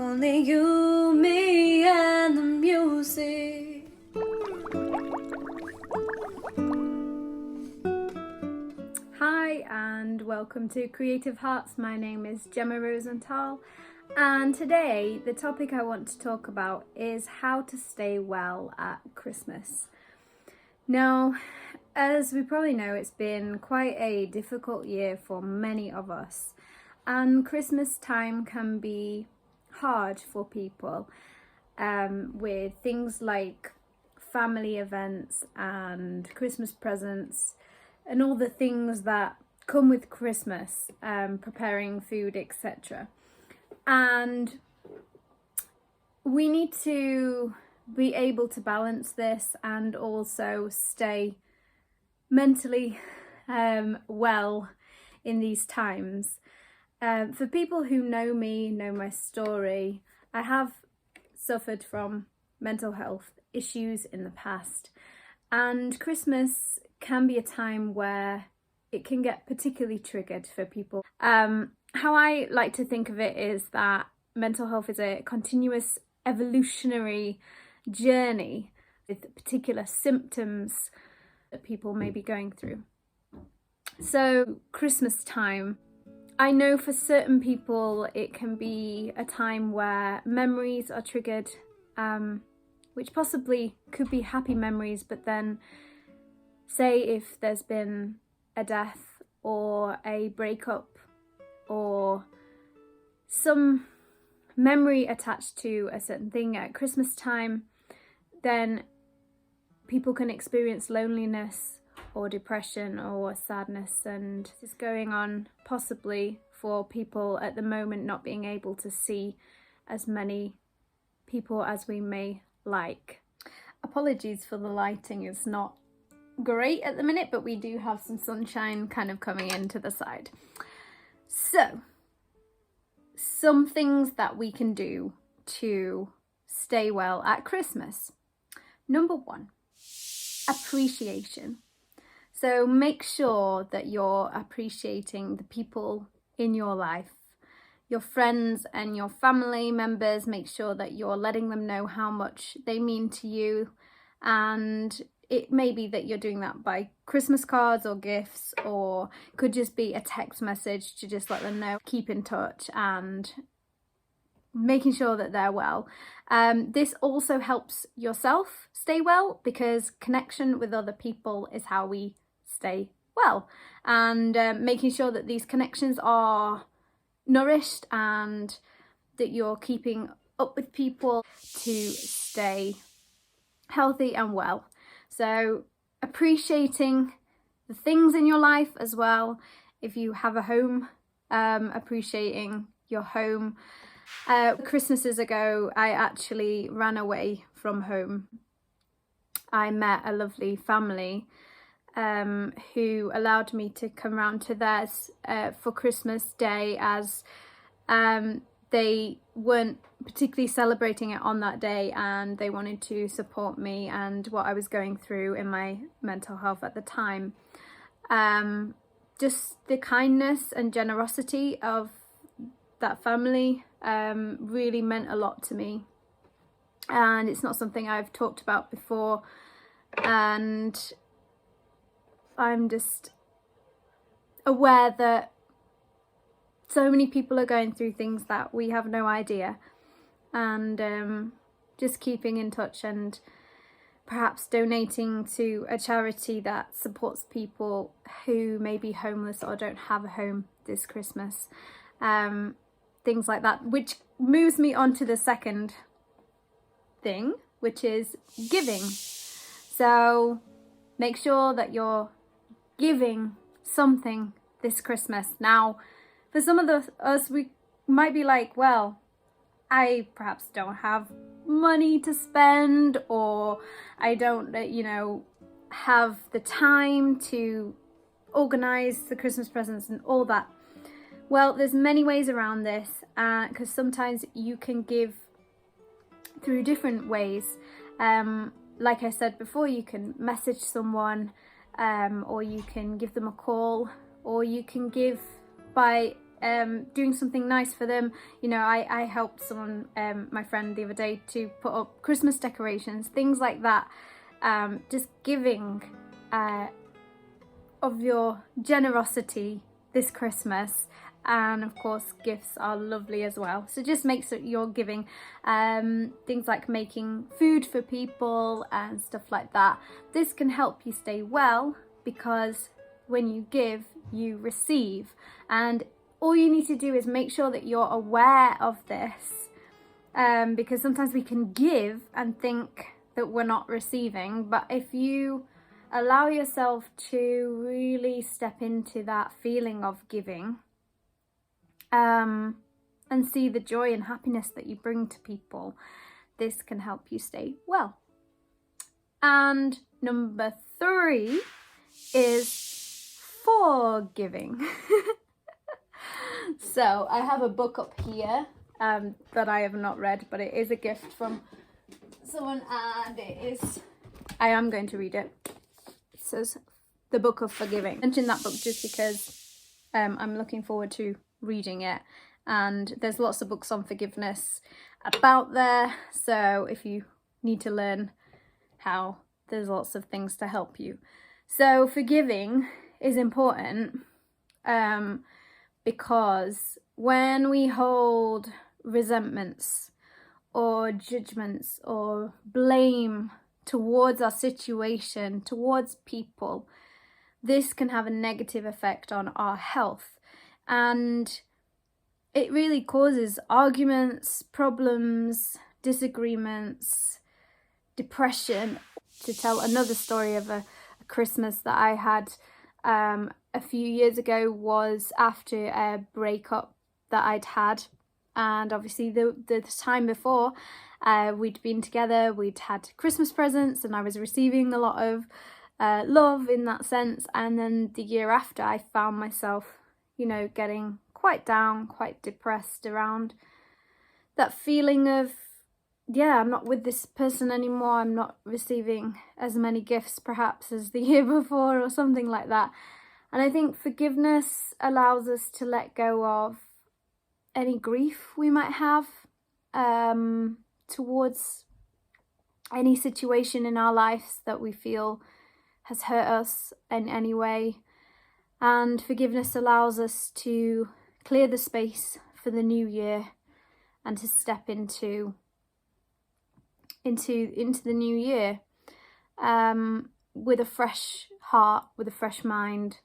only you, me, and the music. Hi and welcome to Creative Hearts. My name is Jemma Rosenthal, and today the topic I want to talk about is how to stay well at Christmas. Now, as we probably know, it's been quite a difficult year for many of us, and Christmas time can be hard for people with things like family events and Christmas presents and all the things that come with Christmas, preparing food, etc. And we need to be able to balance this and also stay mentally well in these times. For people who know me, know my story, I have suffered from mental health issues in the past, and Christmas can be a time where it can get particularly triggered for people. How I like to think of it is that mental health is a continuous evolutionary journey with particular symptoms that people may be going through. So Christmas time, I know for certain people it can be a time where memories are triggered, which possibly could be happy memories, but then say if there's been a death or a breakup or some memory attached to a certain thing at Christmas time, then people can experience loneliness or depression or sadness, and this is going on possibly for people at the moment not being able to see as many people as we may like. Apologies for the lighting, it's not great at the minute, but we do have some sunshine kind of coming into the side. So, some things that we can do to stay well at Christmas. Number one, appreciation. So make sure that you're appreciating the people in your life, your friends and your family members. Make sure that you're letting them know how much they mean to you, and it may be that you're doing that by Christmas cards or gifts, or could just be a text message to just let them know, keep in touch and making sure that they're well. This also helps yourself stay well, because connection with other people is how we stay well, and making sure that these connections are nourished and that you're keeping up with people to stay healthy and well. So appreciating the things in your life as well. If you have a home, appreciating your home. Christmases ago, I actually ran away from home. I met a lovely family who allowed me to come round to theirs for Christmas Day, as they weren't particularly celebrating it on that day, and they wanted to support me and what I was going through in my mental health at the time. Just the kindness and generosity of that family really meant a lot to me, and it's not something I've talked about before, and I'm just aware that so many people are going through things that we have no idea, and just keeping in touch and perhaps donating to a charity that supports people who may be homeless or don't have a home this Christmas. Things like that, which moves me on to the second thing, which is giving. So make sure that you're giving something this Christmas. Now, for some of us, we might be like, well, I perhaps don't have money to spend, or I don't, have the time to organise the Christmas presents and all that. Well, there's many ways around this, because sometimes you can give through different ways. Like I said before, you can message someone, or you can give them a call, or you can give by doing something nice for them. You know, I helped someone, my friend the other day, to put up Christmas decorations, things like that. Just giving of your generosity this Christmas. And of course gifts are lovely as well, so just make sure you're giving things like making food for people and stuff like that. This can help you stay well, because when you give, you receive, and all you need to do is make sure that you're aware of this, because sometimes we can give and think that we're not receiving. But if you allow yourself to really step into that feeling of giving, and see the joy and happiness that you bring to people, this can help you stay well. And number 3 is forgiving. So I have a book up here that I have not read, but it is a gift from someone, and I am going to read it. It says The Book of Forgiving. I mentioned that book just because I'm looking forward to reading it, and there's lots of books on forgiveness about there, so if you need to learn how, there's lots of things to help you. So forgiving is important because when we hold resentments or judgments or blame towards our situation, towards people, this can have a negative effect on our health. And it really causes arguments, problems, disagreements, depression. To tell another story of a Christmas that I had a few years ago, was after a breakup that I'd had. And obviously the time before, we'd been together, we'd had Christmas presents, and I was receiving a lot of love in that sense. And then the year after, I found myself, you know, getting quite down, quite depressed around that feeling of, yeah, I'm not with this person anymore, I'm not receiving as many gifts perhaps as the year before, or something like that. And I think forgiveness allows us to let go of any grief we might have towards any situation in our lives that we feel has hurt us in any way. And forgiveness allows us to clear the space for the new year and to step into the new year with a fresh heart, with a fresh mind,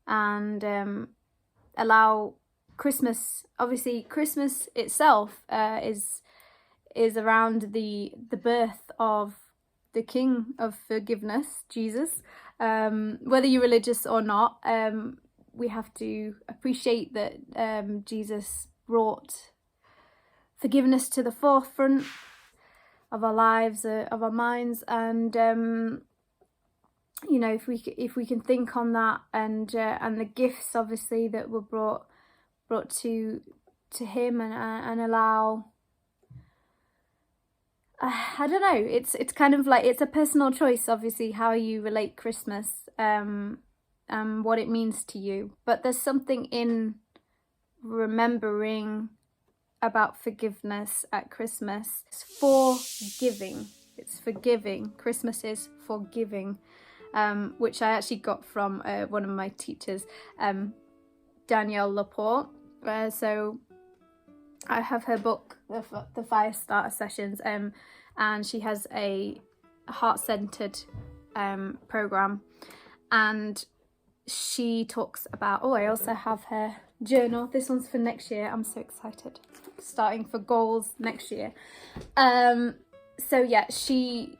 and allow Christmas. Obviously, Christmas itself is around the birth of the King of Forgiveness, Jesus. Whether you're religious or not, we have to appreciate that Jesus brought forgiveness to the forefront of our lives, of our minds, and you know, if we can think on that, and the gifts obviously that were brought to him, and allow. I don't know. It's kind of like, it's a personal choice, obviously, how you relate Christmas, what it means to you. But there's something in remembering about forgiveness at Christmas. It's forgiving. It's forgiving. Christmas is forgiving, which I actually got from one of my teachers, Danielle Porte. So I have her book, the Fire Starter Sessions, and she has a HeartCentred program, and she talks about, I also have her journal. This one's for next year. I'm so excited. Starting for goals next year. So yeah, she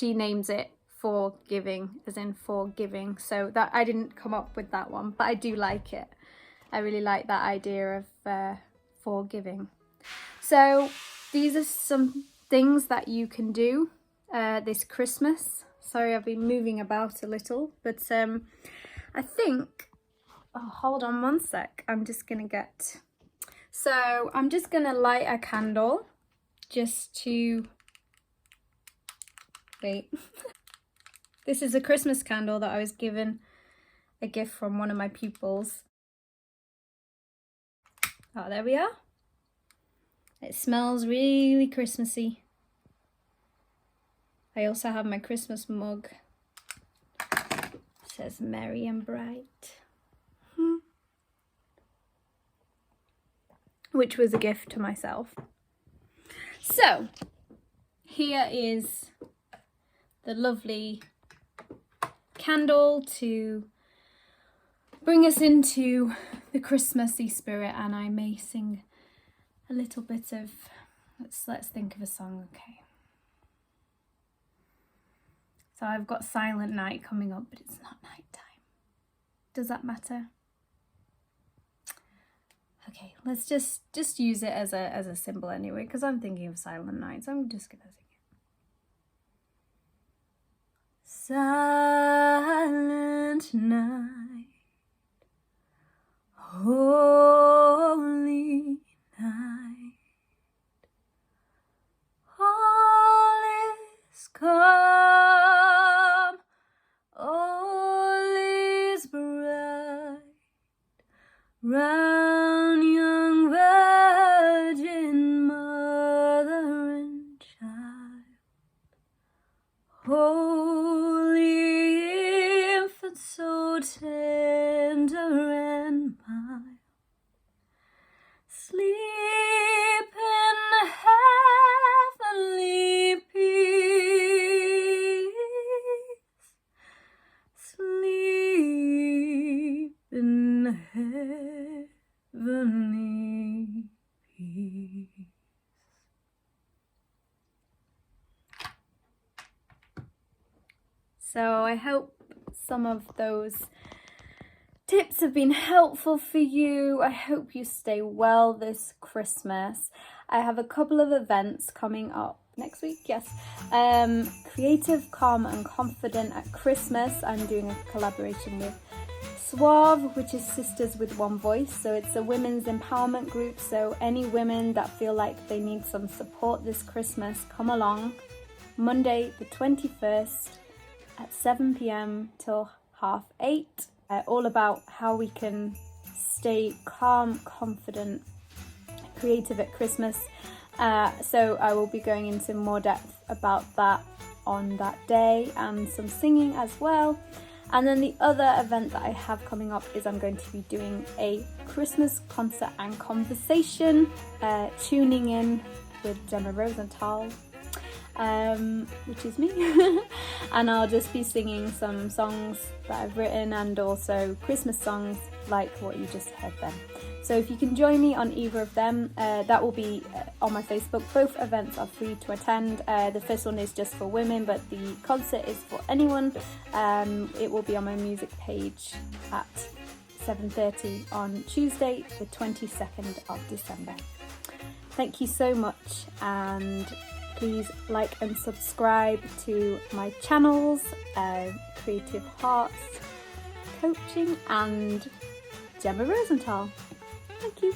names it forgiving, as in forgiving. So that, I didn't come up with that one, but I do like it. I really like that idea of forgiving. So these are some things that you can do this Christmas. Sorry, I've been moving about a little, but I think, hold on one sec, I'm just gonna light a candle just to wait. This is a Christmas candle that I was given a gift from one of my pupils. Oh, there we are. It smells really Christmassy. I also have my Christmas mug. It says merry and bright. Which was a gift to myself. So, here is the lovely candle to bring us into the Christmassy spirit, and I may sing a little bit of, let's think of a song, okay. So I've got Silent Night coming up, but it's not night time. Does that matter? Okay, let's just use it as a symbol anyway, because I'm thinking of Silent Night, so I'm just gonna sing it. Silent night, holy night, all is calm, all is bright, round young virgin mother and child, holy infant so tender and mild, sleep in heavenly peace, sleep in heavenly peace. So I hope some of those tips have been helpful for you. I hope you stay well this Christmas. I have a couple of events coming up next week, yes. Creative, Calm and Confident at Christmas. I'm doing a collaboration with SWOV, which is Sisters with One Voice. So it's a women's empowerment group. So any women that feel like they need some support this Christmas, come along. Monday the 21st at 7 p.m. till 8:30. All about how we can stay calm, confident, creative at Christmas. So I will be going into more depth about that on that day, and some singing as well. And then the other event that I have coming up is I'm going to be doing a Christmas concert and conversation, tuning in with Jemma Rosenthal, which is me. And I'll just be singing some songs that I've written, and also Christmas songs like what you just heard then. So if you can join me on either of them, that will be on my Facebook. Both events are free to attend. The first one is just for women, but the concert is for anyone. It will be on my music page at 7:30 on Tuesday, the 22nd of December. Thank you so much, and please like and subscribe to my channels, Creative Hearts Coaching and Jemma Rosenthal. Thank you.